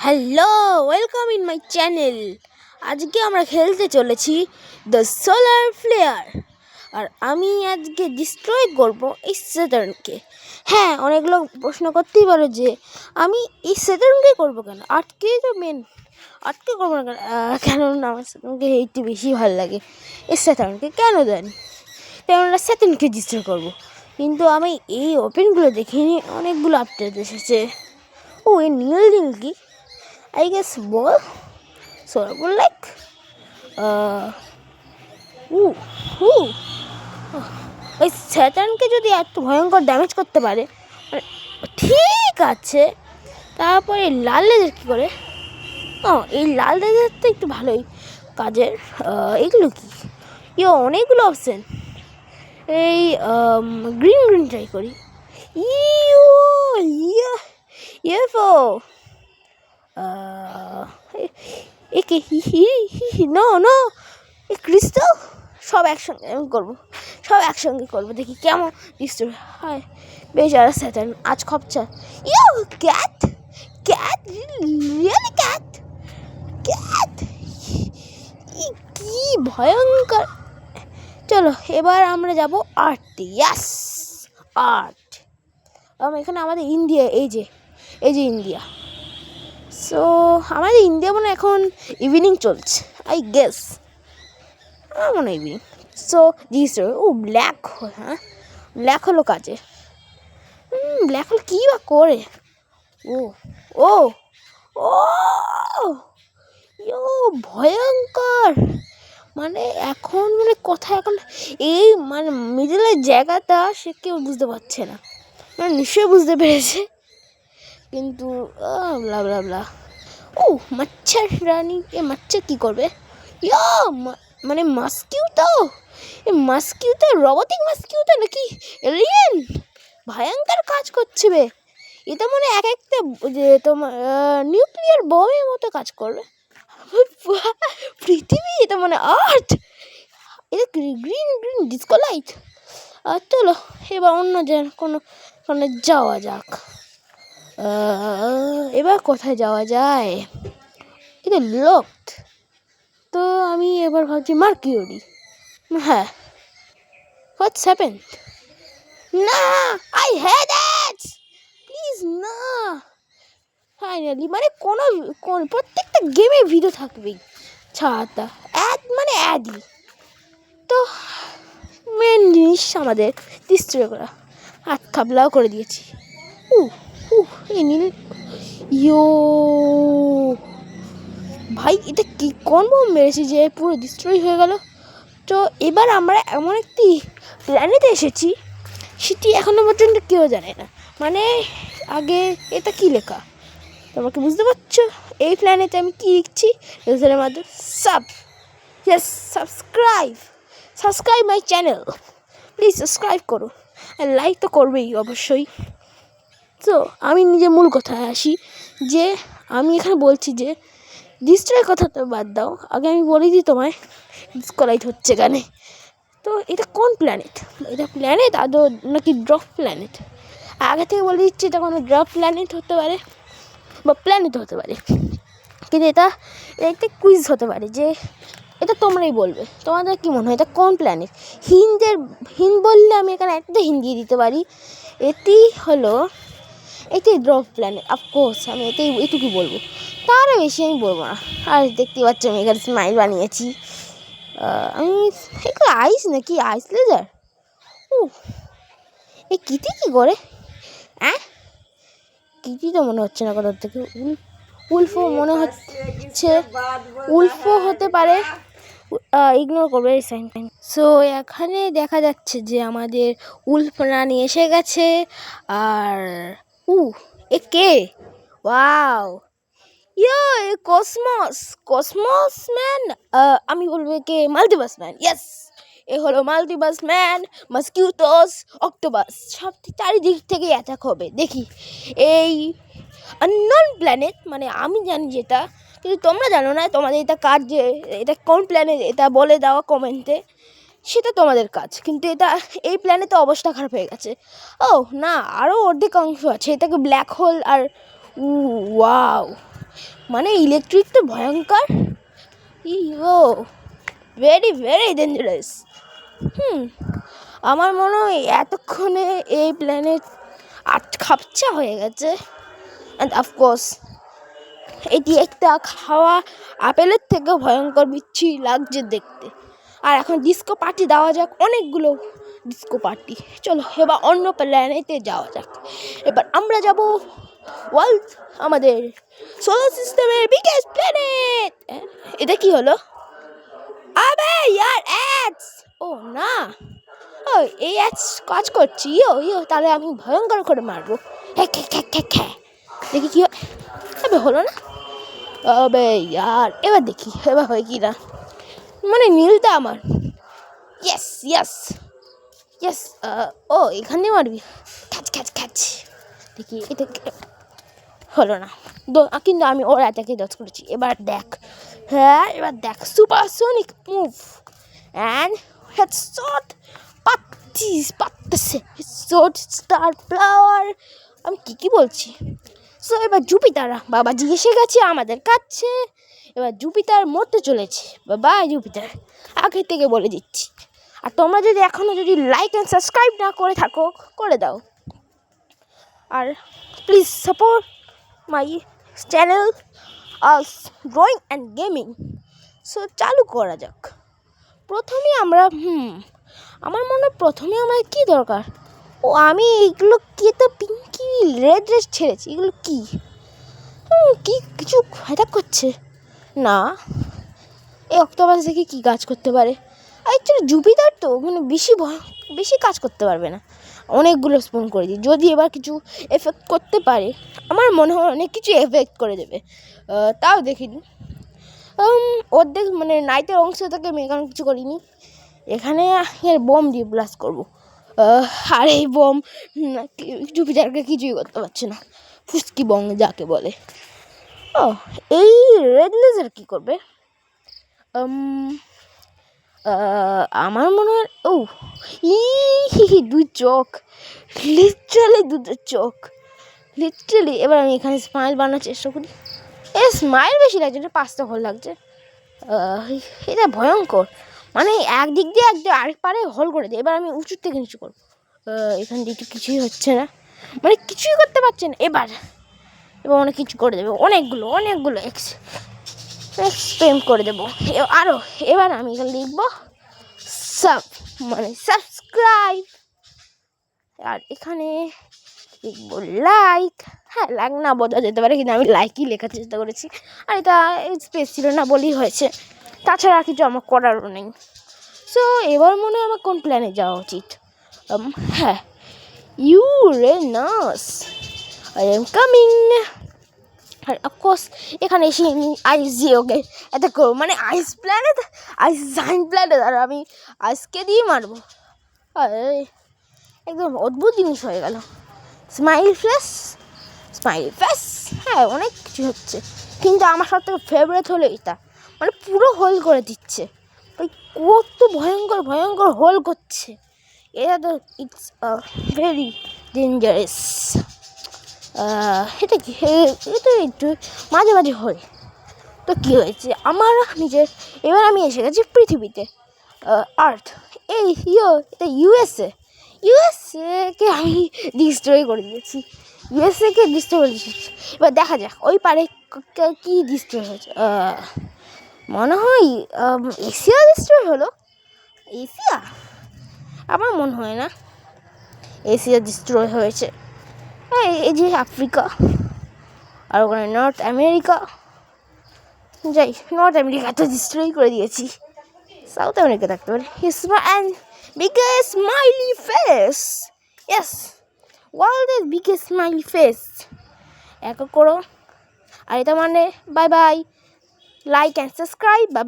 Hello, welcome in my channel. আজকে আমরা খেলতে চলেছি দ্য সোলার ফ্লেয়ার। আর আমি আজকে ডিস্ট্রয় করব এই স্যাটার্নকে। হ্যাঁ, অনেক লোক প্রশ্ন করতেই পারো যে আমি এই স্যাটার্নকে করবো কেন, আটকেই তো মেন, আটকে করবো না কেন? কারণ আমার স্যাটার্নকে একটু বেশি ভালো লাগে। এই স্যাটার্নকে কেন দেন, তাই আমরা স্যাটার্নকে ডিস্ট্রয় করবো। কিন্তু আমি এই ওপেনগুলো দেখিনি, অনেকগুলো আপডেট এসেছে। ও, এই নীল কি I guess ball, sort of like ওই স্যাটার্নকে যদি এত ভয়ঙ্কর ড্যামেজ করতে পারে, ঠিক আছে। তারপরে লাল লেজার কী করে? এই লাল লেজার তো একটু ভালোই কাজের। এগুলো কি? অনেকগুলো অপশান। এই গ্রিন ট্রাই করি। ইউএফও একে নো এই ক্রিস্টাল সব একসঙ্গে আমি করবো, দেখি কেমন ডিস্টার্ব হয়। বেচারা স্যাটার্ন আজ খপচা। ক্যাট রিয়েলি ক্যাট কি ভয়ঙ্কর। চলো এবার আমরা যাব আর্টে। ইয়াস, আর্ট। এখানে আমাদের ইন্ডিয়া, এই যে ইন্ডিয়া। সো আমাদের ইন্ডিয়া মনে এখন ইভিনিং চলছে, আই গেস মনে ইভিনিং। সো জিস ব্ল্যাক হোল, ব্ল্যাক হলো কাজে। ব্ল্যাক হোল কী বা করে? ও ভয়ঙ্কর। মানে এখন এখন এই মিডলের জায়গাটা সে কেউ বুঝতে পারছে না, নিশ্চয়ই বুঝতে পেরেছে, কিন্তু মাচ্ছার রানী। মাচ্ছার কী করবে? মাস্কিউটা রোবটিক মাস্কিউটা নাকি এলিয়েন? ভয়ঙ্কর কাজ করছে বে। এটা মনে এক একটা যে তোমার নিউক্লিয়ার বমের মতো কাজ করবে। পৃথিবী, এটা মনে আর্থ। এটা গ্রিন ডিসকো লাইট। চলো এবার অন্য কোনো যাওয়া যাক। এবার কোথায় যাওয়া যায়? এটা লকড। তো আমি এবার ভাবছি মার্কিউরি। হ্যাঁ, হোয়াটস হ্যাপেন্ড? না, আই হেট ইট, প্লিজ না। ফাইনালি কোন প্রত্যেকটা গেমে ভিডিও থাকবেই, ছাড়া অ্যাডই। তো মেন জিনিস আমাদের ডিস্ট্রয় করা, হাত খাবলাও করে দিয়েছি। এই নীল ভাই, এটা কি কোন বোম মেরেছি যে পুরো ডিস্ট্রয় হয়ে গেল? তো এবার আমরা এমন একটি প্ল্যানেটে এসেছি, সেটি এখনো পর্যন্ত কেউ জানে না। আগে এটা কি লেখা তোমরা কি বুঝতে পারছো? এই প্ল্যানেটে আমি কি লিখছি রেজারের মাধ্যমে? Subscribe my channel, please subscribe করো, আর লাইক তো করবেই অবশ্যই। তো আমি নিজের মূল কথায় আসি, যে আমি এখানে বলছি যে ডিস্ট্রয় কথা তো বাদ দাও, আগে আমি বলে দিই তোমায় ডিসকলাইট হচ্ছে কেন। তো এটা কোন প্ল্যানেট? এটা প্ল্যানেট আদৌ নাকি ড্রপ প্ল্যানেট? আগে থেকে বলে দিচ্ছি, এটা কোনো ড্রপ প্ল্যানেট হতে পারে বা প্ল্যানেট হতে পারে, কিন্তু এটা একটা কুইজ হতে পারে, যে এটা তোমরাই বলবে তোমাদের কী মনে হয় এটা কোন প্ল্যানেট। হিন্ট বললে আমি এখানে একটা হিন্ট দিয়ে দিতে পারি, এটি ড্রপ প্ল্যানেট। অফকোর্স আমি এটুকু বলবো, তার বেশি আমি বলবো না। আর দেখতে পাচ্ছ আমি এখানে স্মাইল বানিয়েছি। আমি এগুলো আইস নাকি আইস লেজার? এই কিটি কী করে? কিটি তো মনে হচ্ছে না কোথার থেকে। উলফও মনে হচ্ছে, উলফও হতে পারে, ইগনোর করবে এই সাইন। সো এখানে দেখা যাচ্ছে যে আমাদের উলফ রানী এসে গেছে। আর এ কে? Wow, cosmos man. আমি বলবো কে? Multiverse man. ইয়েস, এ হলো মাল্টিভার্স ম্যান। মসকিউটোস, অক্টোপাস সব চারিদিক থেকে অ্যাটাক হবে। দেখি এই আননোন প্ল্যানেট, আমি জানি যেটা, কিন্তু তোমরা জানো না। তোমাদের এটা কাজ যে এটা কোন প্ল্যানেট এটা বলে দেওয়া কমেন্টে, সেটা তোমাদের কাজ। কিন্তু এই প্ল্যানেটে অবস্থা খারাপ হয়ে গেছে। না, আরও অর্ধেক অংশ আছে, এটাকে ব্ল্যাক হোল। আর ওয়াও, মানে ইলেকট্রিক তো ভয়ঙ্কর, ইও ভেরি ভেরি ডেঞ্জারাস। আমার মনে হয় এতক্ষণে এই প্ল্যানেট খাপচা হয়ে গেছে। অ্যান্ড অফকোর্স এটি একটা খাওয়া আপেলের থেকে ভয়ঙ্কর বিচ্ছিরি লাগছে দেখতে। আর এখন ডিস্কো পার্টি দেওয়া যাক, অনেকগুলো ডিস্কো পার্টি। চলো এবার অন্য প্ল্যানেটে যাওয়া যাক। এবার আমরা যাব ওয়ার্ল্ড, আমাদের সোলার সিস্টেমের বিগেস্ট প্ল্যানেট। এটা কি হলো? আবে ইয়ার অ্যাডস! ও না, ও এই অ্যাডস কাজ করছি। তাহলে আমি ভয়ঙ্কর করে মারবো। দেখি কি হবে, হলো না? আবে ইয়ার, এবার দেখি এবার হয় কি না। মানে নীলটা আমার, ইয়েস ইয়েস ইয়েস। ও এখানে মারবি, খ্যাচ। দেখি এটা হলো না, কিন্তু আমি ওর অ্যাটাকে ডজ করেছি। এবার দেখ, এবার দেখ সুপারসনিক মুভ অ্যান্ড হেডশট পাচ্ছে হেডশট স্টার ফ্লাওয়ার। আমি কি বলছি? সো এবার জুপিটার বাবাজি এসে গেছে আমাদের কাছে। এবার জুপিটার মরতে চলেছে। বাবা জুপিটার আগে থেকে বলে দিচ্ছি। আর তোমরা যদি এখনও লাইক অ্যান্ড সাবস্ক্রাইব না করে থাকো, করে দাও। আর please support my channel as drawing and gaming. So চালু করা যাক। প্রথমে আমরা আমার মনে হয় প্রথমে আমার কী দরকার? ও আমি এইগুলো কি তো পিঙ্কি রেড ছেড়েছি, এগুলো কি কিছু ফায়দা করছে না? এই অক্টোপাস থেকে কী কাজ করতে পারে? অ্যাকচুয়ালি জুপিটার তো মানে বেশি কাজ করতে পারবে না, অনেকগুলো স্পন করে দিই। যদি এবার কিছু এফেক্ট করতে পারে, আমার মনে হয় অনেক কিছু এফেক্ট করে দেবে। তাও দেখিনি অর্ধেক মানে নাইটের অংশ থেকে আমি এখানে কিছু করিনি। এখানে এর বোম দিয়ে ব্লাস্ট করবো। আর এই বোম জুপিটারকে কিছুই করতে পারছে না, ফুসকি বং যাকে বলে। ও এই রেড লেজার কী করবে? আমার মনে হয় দুই চোখ, লিটারালি দুটো চোখ, লিটারালি। এবার আমি এখানে স্মাইল বানানোর চেষ্টা করি। স্মাইল বেশি লাগছে, এটা 5টা হোল লাগছে। এটা ভয়ঙ্কর, মানে একদিক দিয়ে আরেক পারে হোল করে দেয়। এবার আমি উঁচুর থেকে নিচু করবো। এখান দিয়ে কিছুই হচ্ছে না, মানে কিছুই করতে পারছে না। এবার অনেক কিছু করে দেবে, অনেকগুলো এক্সপ্লেন করে দেবো আরও। এবার আমি এখানে লিখবো সাবস্ক্রাইব, আর এখানে লিখবো লাইক। লাইক না বোঝা যেতে পারে, কিন্তু আমি লাইকই লেখার চেষ্টা করেছি। আর এটা স্পেস ছিল না বলেই হয়েছে, তাছাড়া কিছু আমার করারও নেই। সো এবার মনে হয় আমার কোন প্ল্যানে যাওয়া উচিত? Uranus, I am coming. আর অফকোর্স এখানে এসে আইস দিয়ে ওকে এত করবো, মানে আইস জাইন্ট প্ল্যানেট, আর আমি আইসকে দিয়ে মারবো। একদম অদ্ভুত জিনিস হয়ে গেল। স্মাইল ফেস, অনেক কিছু হচ্ছে, কিন্তু আমার সবথেকে ফেভারিট হলো এটা, মানে পুরো হোল করে দিচ্ছে। কত ভয়ঙ্কর হোল করছে এটা, তো ইটস ভেরি ডেঞ্জারাস। এটা কি, এটা একটু মাঝে হয়। তো কী হয়েছে আমার নিজের? এবার আমি এসে গেছি পৃথিবীতে, আর্থ। এটা ইউএসএকে আমি ডিস্ট্রয় করে দিয়েছি। এবার দেখা যাক ওই পারে কী ডিস্ট্রয় হয়েছে। মনে হয় এশিয়া ডিস্ট্রয় হলো। এশিয়া? আমার মনে হয় না এশিয়া ডিস্ট্রয় হয়েছে। এই যে আফ্রিকা, আর ওখানে নর্থ আমেরিকা। নর্থ আমেরিকা তো ডিস্ট্রয় করে দিয়েছি। সাউথ আমেরিকা থাকতে পারে। বিগেস্ট স্মাইলি ফেস, ইয়েস, ওয়ার্ল্ডের বিগেস্ট স্মাইলি ফেস। এক করো। আর এটা মানে bye, like and subscribe, by.